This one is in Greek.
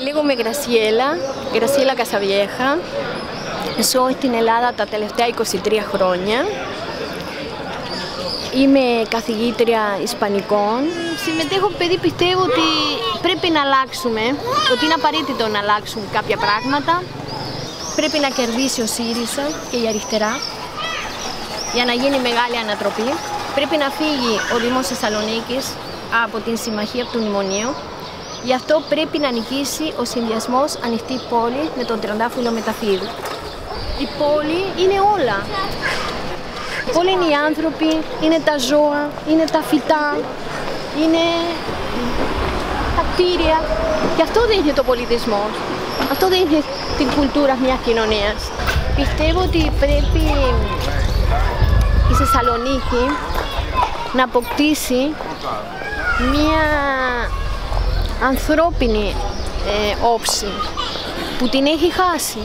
Λέγομαι Γκρασιέλα Κασαβιέχα. Ζω στην Ελλάδα τα τελευταία 23 χρόνια. Είμαι καθηγήτρια Ισπανικών. Συμμετέχω, παιδί, πιστεύω ότι πρέπει να αλλάξουμε, ότι είναι απαραίτητο να αλλάξουν κάποια πράγματα. Πρέπει να κερδίσει ο ΣΥΡΙΖΑ και η αριστερά για να γίνει μεγάλη ανατροπή. Πρέπει να φύγει ο Δήμος Θεσσαλονίκης από την συμμαχία του Μνημονίου. Γι' αυτό πρέπει να νικήσει ο συνδυασμός ανοιχτή πόλη με τον τριαντάφυλλο μεταφύλου. Η πόλη είναι όλα. Η πόλη είναι οι άνθρωποι, είναι τα ζώα, είναι τα φυτά, είναι τα κτίρια. Και αυτό δεν είναι το πολιτισμό. Αυτό δεν είναι την κουλτούρα μιας κοινωνίας. Πιστεύω ότι πρέπει η Θεσσαλονίκη να αποκτήσει μια ανθρώπινη όψη που την έχει χάσει.